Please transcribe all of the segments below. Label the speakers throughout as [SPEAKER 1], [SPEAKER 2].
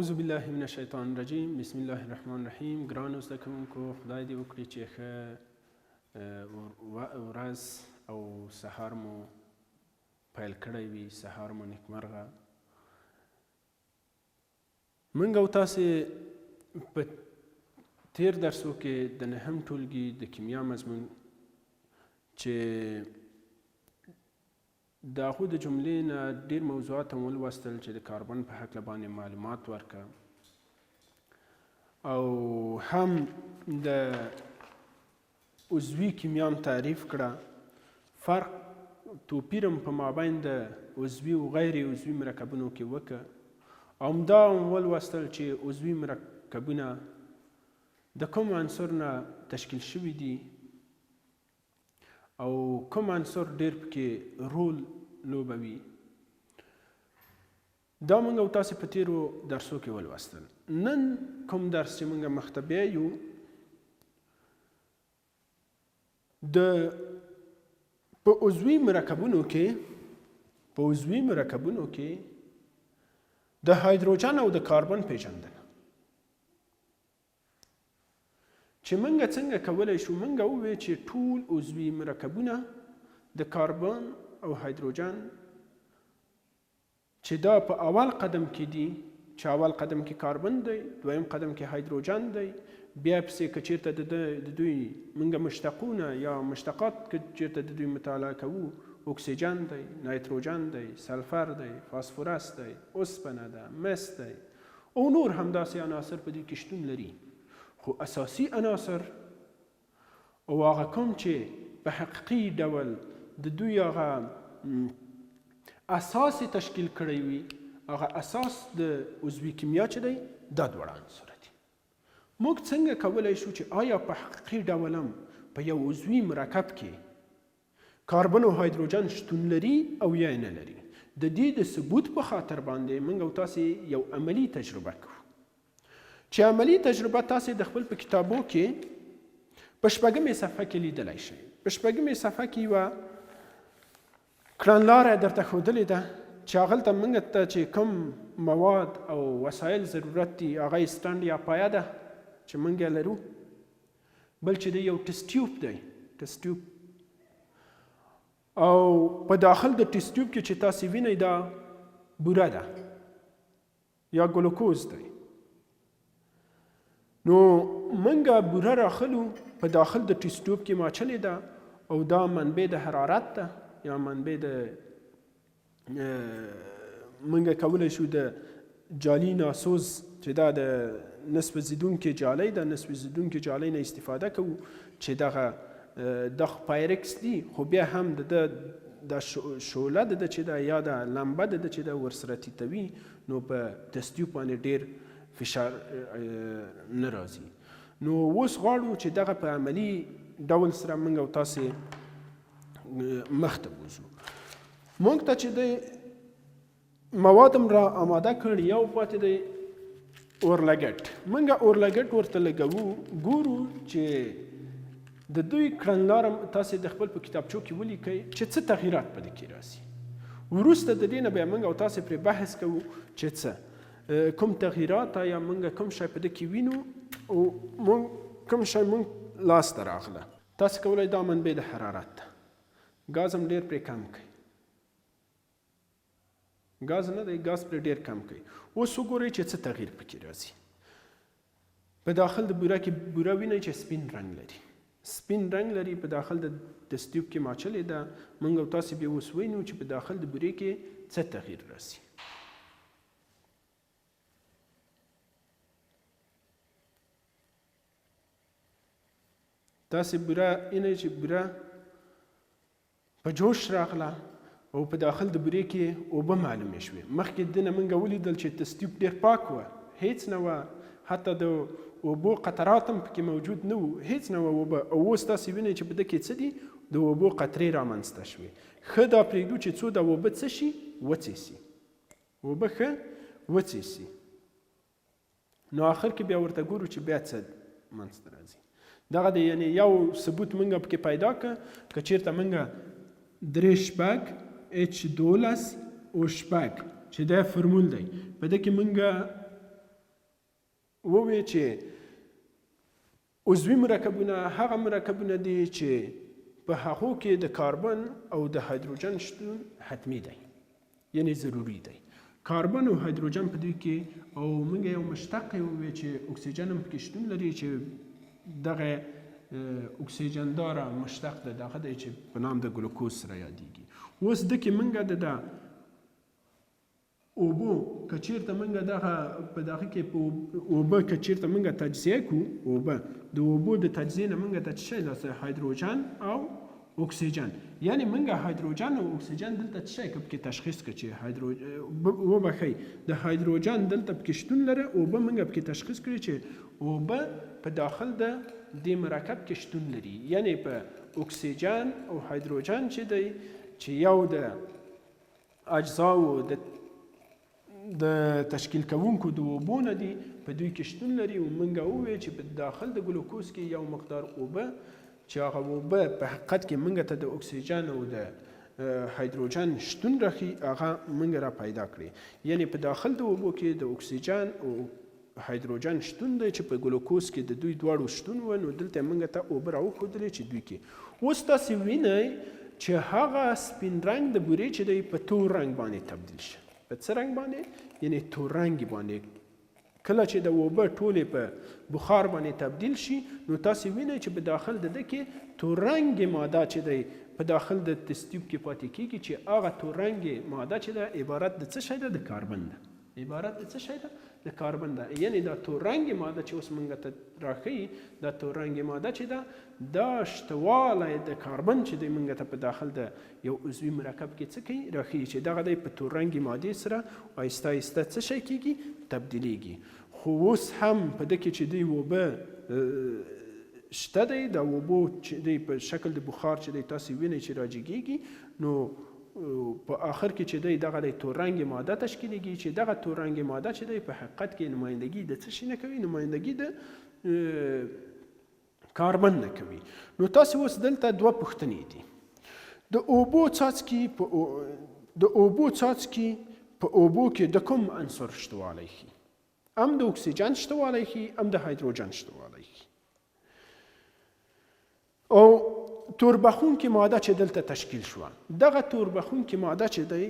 [SPEAKER 1] اعوذ بالله من الشیطان الرجیم بسم الله الرحمن الرحیم. ګرانو زده کوونکو، خدای دې وکړي چې ښه ورځ او سهار مو پیل کړی وي، سهار مو نیکمرغه. موږ او تاسې په تیر درسو کې د نهم ټولګي د کیمیا مضمون چې د هغو د جملې نه ډېر موضوعات هم ولوستل چې د کاربن په هکله باندې معلومات ورکړه او هم د عضوي کیمیا هم تعریف کړه، فرق توپیر هم په مابین د عضوي او غیر عضوي مرکبونو کې وکړه او همدا هم ولوستل چې عضوي مرکبونه د کوم عنصر نه تشکیل شوي دي او کوم عنصر ډېر پکې رول لوبوي. دا موږ او تاسې په تیرو درسو کې ولوستل. نن کوم درس چې موږ مخته بیایو په عضوي مرکبونو کې د هایدروجن او د کاربن پیژندنه چې موږ څنګه کولی شو. موږ ووایو چې ټول عضوي مرکبونه د کاربن او هایدروجن چې دا په اول قدم کې دي، چې اول قدم کې کاربن دی، دویم قدم کې هایدروجن دی، بیا پسې که چېرته د دوی موږ مشتقونه یا مشتقات که چېرته د دوی مطالعه کوو، اکسیجن دی، نایتروجن دی، سلفر دی، فاسفورس دی، اوسپنه ده، مس دی او نور همداسې عناصر په دوی کې شتون لري. خو اساسي عناصر او هغه کوم چې په حقیقي ډول د دوی هغه اساس تشکیل کړی وي، هغه اساس د عضوي کیمیا چې دی دا دواړه عنصر دي. موږ څنګه کولی شو چې آیا په حقیقي ډول هم په یو عضوي مرکب کې کاربن او هایدروجن شتون لري او یا نه لري؟ د دې د ثبوت په خاطر باندې موږ او تاسې یو عملي تجربه کوو چې عملي تجربه تاسې د خپل په کتابو کې په شپږمې صفحه کې لیدلی شئ. په شپږمې صفحه کې یوه کړنلاره درته ښودلې ده چې هغلته موږ ته چې کوم مواد او وسایل ضرورت دي هغه یې سټنډ یا پایه ده چې موږ یې لرو، بل چې دی یو ټسټ ټیوب دی، ټسټ ټیوب، او په داخل د ټسټ ټیوب کې چې تاسې وینئ دا بوره ده یا ګلوکوز دی. نو موږ بوره راخلو په داخل د ټسټ ټیوب کې ماچلې ده او دا منبع د حرارت ده یا منبع د موږ کولی شو د جالي ناسوز چې دا د نسب زیدونکې جالۍ ده، نسب زیدونکې جالۍ نه استفاده کوو چې دغه پایرکس دي، خو بیا هم د شعله د چې ده یا د لمبه د چې ده ورسره تیتوي، نو په ټسټ ټیوب باندې ډېر فشار نه راځي. نو اوس غواړو چې دغه په عملي ډول سره موږ او تاسې مخته وځو. موږ ته چې دی مواد هم را آماده کړ، یو پاتې دی اورلګټ. موږ اورلګټ ورته لګوو، ګورو چې د دوی کړنلاره تاسې د خپل په کتابچو کې ولیکئ چې څه تغییرات په دې کې راځي. وروسته د دې نه بیا موږ او تاسې پرې بحث کوو چې څه کوم تغییرات یا موږ کوم شی په دې کې وینو او کوم شی موږ لاسته راغله. تاسې کولی دا منبع د حرارت ده، ګاز هم ډېر پرې کم کوي، ګاز نه دی، ګاز پرې ډېر کم کوي. اوس وګورئ چې څه تغییر پکې راځي. په داخل د بوره کې بوره وینئ چې سپین رنګ لري، سپین رنګ لري، په داخل د ټسټ ټیوب کې ماچلې ده. موږ او تاسې بیا اوس وینو چې په داخل د بورې کې څه تغییر راځي. تاسې بوره وینئ چې بوره په جوش راغله او په داخل د بورې کې اوبه معلومې شوې. مخکې د نه موږ ولیدل چې ټسټ ټیوب ډېر پاک وه، هیڅ نه وه، حتی د اوبو قطرات هم پکې موجود نه وو، هیڅ نه وه اوبه. او اوس تاسې وینئ چې په ده کې څه دي، د اوبو قطرې رامنځته شوې. ښه دا پرېږدو چې څو د اوبه څه شي، وڅېسي، اوبه ښه وڅېسي. نو آخر کې بیا ورته ګورو چې بیا څه منځته راځي. دغه د یعنې یو ثبوت موږ پکې پیدا کړه. که چېرته موږ 3 H12O چې دا فرمول دی، په دې کې موږ ووایي چې عضوي مرکبونه هغه مرکبونه دي چې په هغو کې د کاربن او د هایدروجن شتون حتمی دی، یعنی ضروري دی. کاربن او هایدروجن په دوی کې، او موږ یو مشتق ووایو چې اکسیجن هم پکې شتون لري چې دغه اکسیجن داره مشتق د دغه دی چې په نام د ګلوکوز سره یادیږي. اوس دکې موږ د اوبو که چېرته موږ دغه په دغه کې په اوبه که چېرته موږ تجزیه کړو، اوبه د اوبو د تجزیې نه موږ ته څه شی لاسه؟ هایدروجن او اکسیجن. یعنی موږ هایدروجن او اکسیجن دلته څه شی پکې تشخیص کړو چې وبښئ د هایدروجن دلته پکې شتون لري، اوبه موږ پکې تشخیص کړو چې اوبه په داخل د دې مرکب کې شتون لري. یعنی په اکسیجن او هایدروجن چې دی چې یو د اجزاو د تشکیل کوونکو د اوبو نه دي، په دوی کې شتون لري. او موږ ووایو چې په داخل د ګلوکوز کې یو مقدار اوبه چې هغه اوبه په حقیقت کې موږ ته د اکسیجن او د هایدروجن شتون راخي، هغه موږ را پیدا کړي. یعنی په داخل د اوبو کې د اکسیجن او هایدروجن شتون دی چې په ګلوکوز کې د دوی دواړو شتون و، نو دلته موږ ته اوبه راوښودلې چې دوی کې. اوس تاسې وینئ چې هغه سپین رنګ د بورې چې دی په تور رنګ باندې تبدیل شي. په څه رنګ باندې؟ یعنی تور رنګ باندې. کله چې د اوبه ټولې په بخار باندې تبدیل شي، نو تاسې وینئ چې په داخل د ده کې تور رنګ ماده چې دی په داخل د تست ټیوب کې پاتې کېږي، چې هغه تور رنګ ماده چې ده عبارت د څه شی ده؟ د کاربن ده. عبارت د څه شی ده؟ د کاربن ده. یعنی دا تور رنګ ماده چې اوس موږ ته راښیي، دا تور رنګ ماده چې ده دا شتوالی د کاربن چې دی موږ ته په داخل د یو عضوي مرکب کې څه کوي؟ راښیي چې دغه دی په تور رنګ مادې سره آهسته آهسته څه شی کېږي؟ تبدیلیږي. خو اوس هم په ده کې چې دی اوبه شته دی، د اوبو چې دی په شکل د بخار چې دی تاسې وینئ چې راجګېږي، نو په آخر کې چې دی دغه تور رنګ ماده تشکیلیږي، چې دغه تور رنګ ماده چې دی په حقیقت کې نمایندګي د څه شي نه کوي؟ نمایندګي د کاربن نه کوي. نو تاسې اوس دلته دوه پوښتنې دي. د اوبو څاڅکي په اوبو کې د کوم عنصر شتوالی ښیي؟ هم د اکسیجن شتوالی ښیي، هم د هایدروجن شتوالی ښیي. او توربخونکې ماده چې دلته تشکیل شوه، دغه توربخونکې ماده چې دی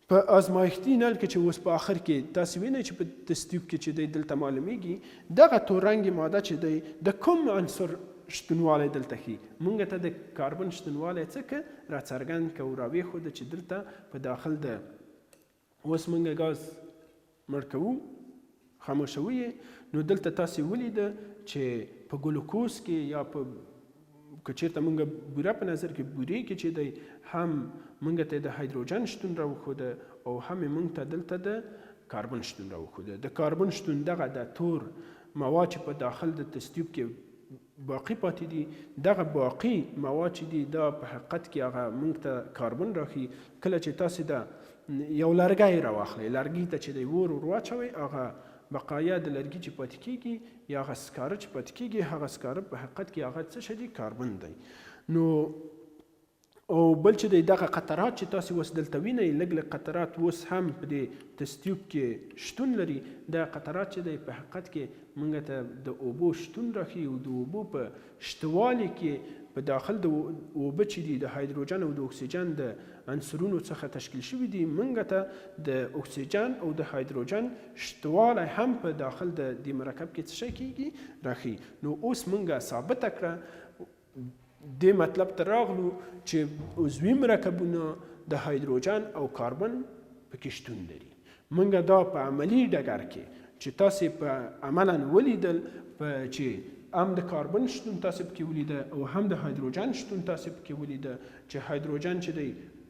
[SPEAKER 1] په ازمایښتي نل کې چې اوس په آخر کې تاسې وینئ چې په تست ټیوب کې چې دی دلته معلومیږي، دغه تور رنګ ماده چې دی د کوم عنصر شتونوالی دلته ښیي؟ موږ ته د کاربن شتونوالی څه که راڅرګند که او راویښوده چې دلته په داخل د اوس موږ ګاز مړ کوو، خاموشوو یې، نو دلته تاسې ولیده چې په ګلوکوز کې یا په که چېرته موږ بوره په نظر کې بورې کې چې دی هم موږ ته د هایدروجن شتون راوښوده او هم موږ ته دلته د کاربن شتون راوښوده. د کاربن شتون دغه د تور مواد چې په داخل د تست ټیوب کې باقي پاتې دي، دغه باقي مواد چې دي دا په حقیقت کې هغه موږ ته کاربن راښیي. کله چې تاسې د یو لرګی راواخلئ، لرګي ته چې دی ور واچوئ، هغه بقایا د لرګي چې پاتې کېږي یا هغه سکاره چې پاتې کېږي، هغه سکاره په حقیقت کې هغه څه شی دی؟ کاربن دی. نو او بل چې دی دغه قطرات چې تاسې اوس دلته وینئ، لږ لږ قطرات اوس هم په دې تست ټیوب کې شتون لري. دا قطرات چې دی په حقیقت کې موږ ته د اوبو شتون راښیي، او د اوبو په شتوالي کې په داخل د اوبه چې دي د هایدروجن او د اکسیجن د عنصرونو څخه تشکیل شوي دي، موږ ته د اکسیجن او د هایدروجن شتوالی هم په داخل د دې مرکب کې څه شی کېږي؟ راښیي. نو اوس موږ ثابته کړه، دې مطلب ته راغلو چې عضوي مرکبونه د هایدروجن او کاربن پکې شتون لري. موږ دا په عملي ډګر کې چې تاسې په عملا ولیدل چې هم د کاربن شتون تاسې پکې ولیده او هم د هایدروجن شتون تاسې پکې ولیده، چې هایدروجن چې دی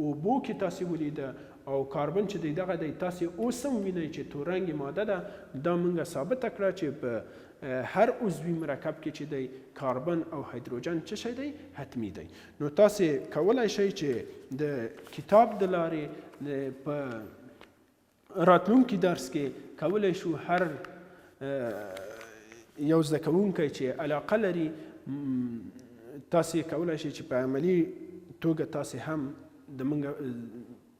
[SPEAKER 1] اوبو کې تاسې ولیده او کاربن چې دی دغه دی تاسې اوس هم وینئ چې تور رنګ ماده ده. دا موږ ثابته کړه چې په هر عضوي مرکب کې چې دی کاربن او هایدروجن څه شی دی؟ حتمی دی. نو تاسې کولی شئ چې د کتاب د لارې په راتلونکي درس کې کولی شو هر یو زده کوونکی چې علاقه لري تاسې کولی شئ چې په عملي توګه تاسې هم د موږ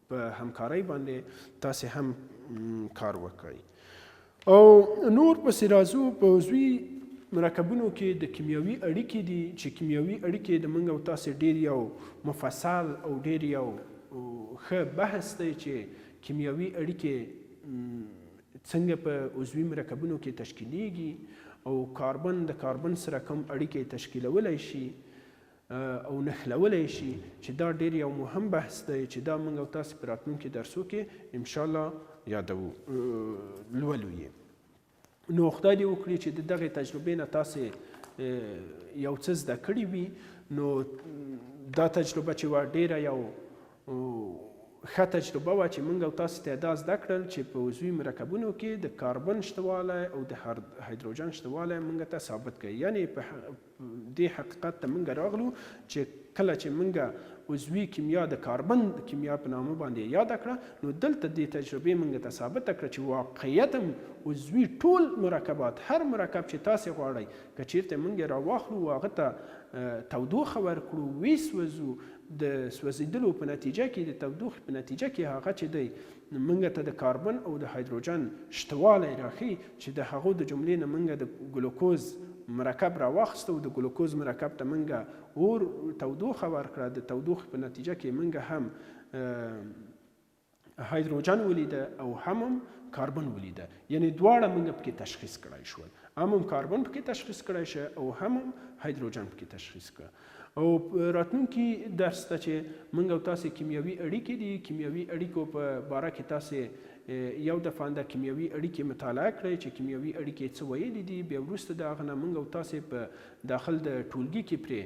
[SPEAKER 1] په همکارۍ باندې تاسې هم کار وکړئ. او نور پسې راځو په عضوي مرکبونو کې د کیمیاوي اړیکې دي چې کیمیاوي اړیکې د موږ او تاسې ډېر یو مفصل او ډېر یو ښه بحث دی چې کیمیاوي اړیکې څنګه په عضوي مرکبونو کې تشکیلیږي او کاربن د کاربن سره کوم اړیکې تشکیلولی شي او نښلولی شي چې دا ډېر یو مهم بحث دی چې دا موږ او تاسې په راتلونکي درسو کې انشاءالله یادوو لولو یې. نو خدای دې وکړي چې د دغې تجربې نه تاسې یو څه زده کړي وي. نو دا تجربه چې وه ډېره یو ښه تجربه وه چې موږ او تاسې ته دا زده کړل چې په عضوي مرکبونو کې د کاربن شتوالی او د هایدروجن شتوالی موږ ته ثابت کوي. یعنې په دې حقیقت ته موږ راغلو چې کله چې موږ عضوي کیمیا د کاربن د کیمیا په نامه باندې یاده کړه نو دلته دې تجربې موږ ته ثابته کړه چې واقعیتا عضوي ټول مرکبات هر مرکب چې تاسې غواړئ که چیرته موږ یې راواخلو هغه ته تودوخه ورکړو ویسوځو د سوځېدلو په نتیجه کې د تودوخې په نتیجه کې هغه چې دی موږ ته د کاربن او د هایدروجن شتوالی راښیي چې د هغو د جملې نه موږ د ګلوکوز مرکب راواخیسته او د ګلوکوز مرکب ته موږ اور تودوخه ورکړه. د تودوخې په نتیجه کې موږ هم هایدروجن ولیده او هم کاربن ولیده. یعنې دواړه موږ پکې تشخیص کړی شول. هم کاربن پکې تشخیص کړی شه او هم هایدروجن پکې تشخیص کړه. او راتلونکي درس ته چې موږ او تاسې کیمیاوي اړیکې دي کیمیاوي اړیکو په باره کې تاسې یو دفعه د کیمیاوي اړیکې مطالعه کړئ چې کیمیاوي اړیکې څه ویلي دي. بیا وروسته د هغه نه موږ او تاسې په داخل د ټولګي کې پرې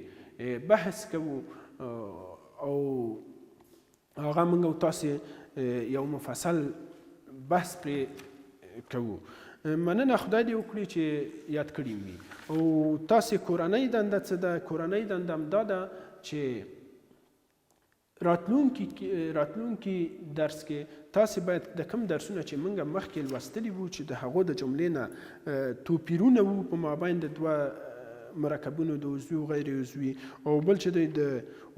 [SPEAKER 1] بحث کوو او هغه موږ او تاسې یو مفصل بحث پرې کوو. مننه خدای دې وکړي چې یاد کړي وي. او تاسې کورنۍ دنده څه ده؟ کورنۍ دنده همدا ده چې راتلونکي درس کې تاسې باید د کوم درسونه چې موږ مخکې لوستلي وو چې د هغو د جملې نه توپیرونه وو په مابین د دوه مرکبونو د عضوي او غیر عضوي او بل چې دی د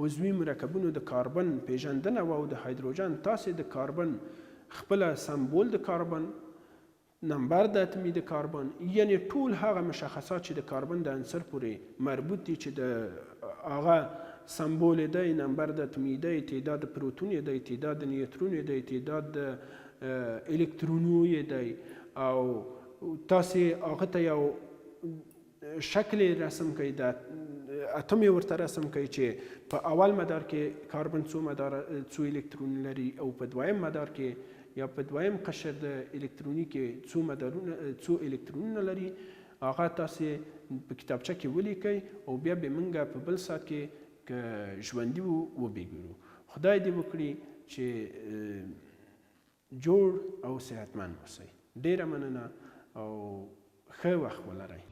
[SPEAKER 1] عضوي مرکبونو د کاربن پیژندنه وه او د هایدروجن تاسې د کاربن خپله سمبول د کاربن نمبر د اتمی د کاربن یعنی ټول هغه مشخصات چې د کاربن د عنصر پورې مربوط دي چې د هغه سمبول دی نمبر د اتمی دی تعداد د پروتون دی تعداد د نیوترون دی تعداد د الکترونو دی او تاسې هغه ته یو شکل رسم کوي د اتم ورته رسم کوي چې په اول مدار کې کاربن څو الکترون لري او په دویم مدار کې یا په دویم قشر د الکتروني کې څو الکترونونه لري. هغه تاسې په کتابچه کې ولیکئ او بیا به موږ په بل ساعت کې که ژوندي وبېګورو. خدای دې وکړي چې جوړ او صحتمند اوسئ. ډېره مننه او ښه وخت ولرئ.